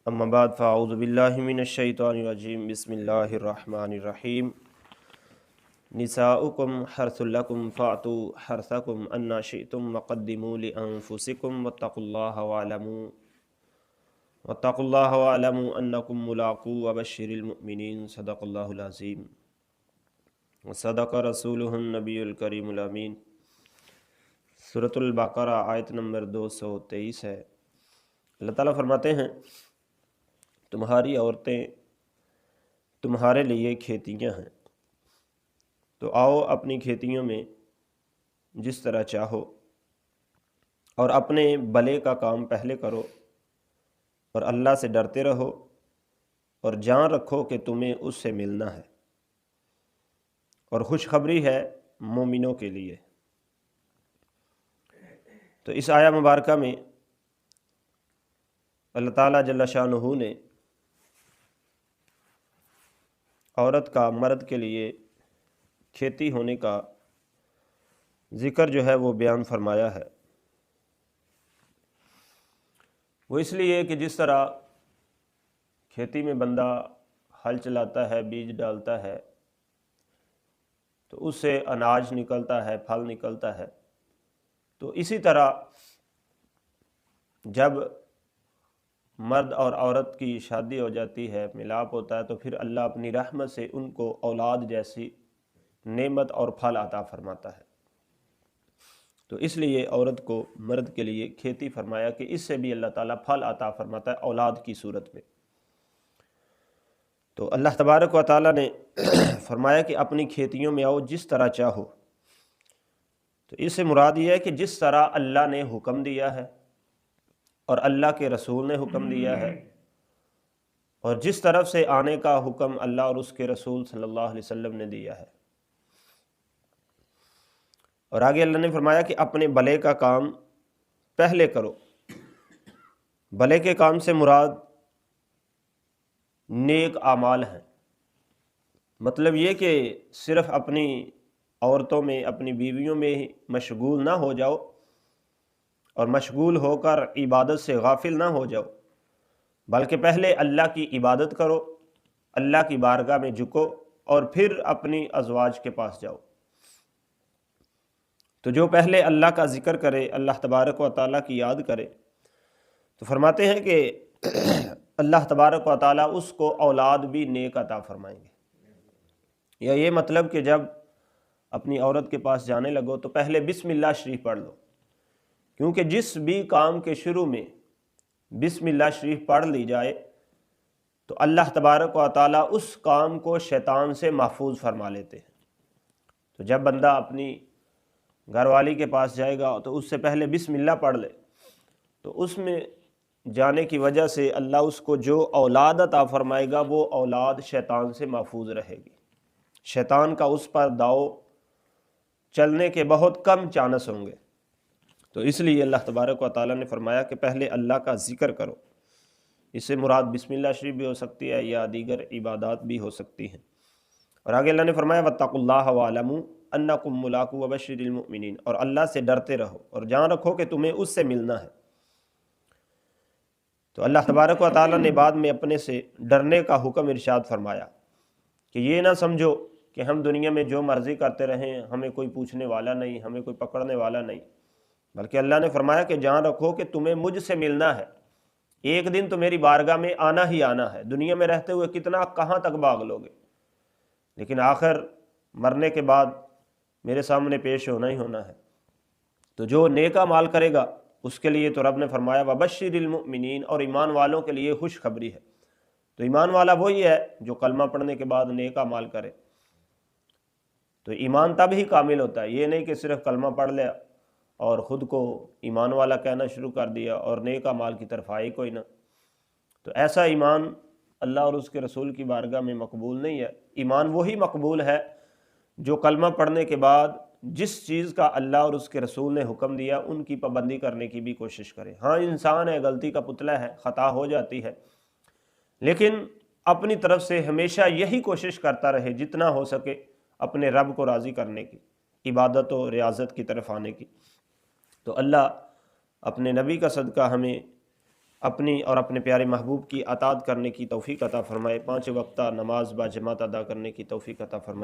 اما بعد فاعوذ باللہ من الشیطان الرجیم بسم اللہ الرحمن الرحیم نساؤکم حرث لکم فأتوا حرثکم انا شئتم وقدموا لانفسکم واتقوا اللہ واعلموا انکم ملاقو وبشر المؤمنین صدق اللہ العظیم وصدق رسولہ النبی الکریم الامین۔ سورۃ البقرہ آیت نمبر 223 ہے۔ اللہ تعالیٰ فرماتے ہیں تمہاری عورتیں تمہارے لیے کھیتیاں ہیں، تو آؤ اپنی کھیتیوں میں جس طرح چاہو، اور اپنے بلے کا کام پہلے کرو، اور اللہ سے ڈرتے رہو، اور جان رکھو کہ تمہیں اس سے ملنا ہے، اور خوشخبری ہے مومنوں کے لیے۔ تو اس آیہ مبارکہ میں اللہ تعالیٰ جل شانہ نے عورت کا مرد کے لیے کھیتی ہونے کا ذکر جو ہے وہ بیان فرمایا ہے۔ وہ اس لیے کہ جس طرح کھیتی میں بندہ ہل چلاتا ہے، بیج ڈالتا ہے، تو اس سے اناج نکلتا ہے، پھل نکلتا ہے، تو اسی طرح جب مرد اور عورت کی شادی ہو جاتی ہے، ملاپ ہوتا ہے، تو پھر اللہ اپنی رحمت سے ان کو اولاد جیسی نعمت اور پھل عطا فرماتا ہے۔ تو اس لیے عورت کو مرد کے لیے کھیتی فرمایا کہ اس سے بھی اللہ تعالیٰ پھل عطا فرماتا ہے اولاد کی صورت میں۔ تو اللہ تبارک و تعالیٰ نے فرمایا کہ اپنی کھیتیوں میں آؤ جس طرح چاہو۔ تو اس سے مراد یہ ہے کہ جس طرح اللہ نے حکم دیا ہے اور اللہ کے رسول نے حکم دیا ہے، اور جس طرف سے آنے کا حکم اللہ اور اس کے رسول صلی اللہ علیہ وسلم نے دیا ہے۔ اور آگے اللہ نے فرمایا کہ اپنے بلے کا کام پہلے کرو۔ بلے کے کام سے مراد نیک اعمال ہیں۔ مطلب یہ کہ صرف اپنی عورتوں میں، اپنی بیویوں میں مشغول نہ ہو جاؤ، اور مشغول ہو کر عبادت سے غافل نہ ہو جاؤ، بلکہ پہلے اللہ کی عبادت کرو، اللہ کی بارگاہ میں جھکو، اور پھر اپنی ازواج کے پاس جاؤ۔ تو جو پہلے اللہ کا ذکر کرے، اللہ تبارک و تعالیٰ کی یاد کرے، تو فرماتے ہیں کہ اللہ تبارک و تعالیٰ اس کو اولاد بھی نیک عطا فرمائیں گے۔ یا یہ مطلب کہ جب اپنی عورت کے پاس جانے لگو تو پہلے بسم اللہ شریف پڑھ لو، کیونکہ جس بھی کام کے شروع میں بسم اللہ شریف پڑھ لی جائے تو اللہ تبارک و تعالیٰ اس کام کو شیطان سے محفوظ فرما لیتے ہیں۔ تو جب بندہ اپنی گھر والی کے پاس جائے گا تو اس سے پہلے بسم اللہ پڑھ لے، تو اس میں جانے کی وجہ سے اللہ اس کو جو اولاد عطا فرمائے گا وہ اولاد شیطان سے محفوظ رہے گی۔ شیطان کا اس پر داؤ چلنے کے بہت کم چانس ہوں گے۔ تو اس لیے اللہ تبارک و تعالیٰ نے فرمایا کہ پہلے اللہ کا ذکر کرو۔ اس سے مراد بسم اللہ شریف بھی ہو سکتی ہے یا دیگر عبادات بھی ہو سکتی ہیں۔ اور آگے اللہ نے فرمایا واتقوا اللہ واعلموا انکم ملاقو وبشر المؤمنین، اور اللہ سے ڈرتے رہو اور جان رکھو کہ تمہیں اس سے ملنا ہے۔ تو اللہ تبارک و تعالیٰ نے بعد میں اپنے سے ڈرنے کا حکم ارشاد فرمایا کہ یہ نہ سمجھو کہ ہم دنیا میں جو مرضی کرتے رہیں، ہمیں کوئی پوچھنے والا نہیں، ہمیں کوئی پکڑنے والا نہیں، بلکہ اللہ نے فرمایا کہ جان رکھو کہ تمہیں مجھ سے ملنا ہے۔ ایک دن تو میری بارگاہ میں آنا ہی آنا ہے۔ دنیا میں رہتے ہوئے کتنا کہاں تک بھاگ لوگے، لیکن آخر مرنے کے بعد میرے سامنے پیش ہونا ہی ہونا ہے۔ تو جو نیک اعمال کرے گا اس کے لیے تو رب نے فرمایا وبشر المؤمنین، اور ایمان والوں کے لیے خوشخبری ہے۔ تو ایمان والا وہی ہے جو کلمہ پڑھنے کے بعد نیک اعمال کرے۔ تو ایمان تب ہی کامل ہوتا ہے، یہ نہیں کہ صرف کلمہ پڑھ لیا اور خود کو ایمان والا کہنا شروع کر دیا اور نیک اعمال کی طرف آئی کوئی نہ۔ تو ایسا ایمان اللہ اور اس کے رسول کی بارگاہ میں مقبول نہیں ہے۔ ایمان وہی مقبول ہے جو کلمہ پڑھنے کے بعد جس چیز کا اللہ اور اس کے رسول نے حکم دیا ان کی پابندی کرنے کی بھی کوشش کرے۔ ہاں انسان ہے، غلطی کا پتلا ہے، خطا ہو جاتی ہے، لیکن اپنی طرف سے ہمیشہ یہی کوشش کرتا رہے جتنا ہو سکے اپنے رب کو راضی کرنے کی، عبادت و ریاضت کی طرف آنے کی۔ تو اللہ اپنے نبی کا صدقہ ہمیں اپنی اور اپنے پیارے محبوب کی اطاعت کرنے کی توفیق عطا فرمائے، 5 وقتہ نماز با جماعت ادا کرنے کی توفیق عطا فرمائے۔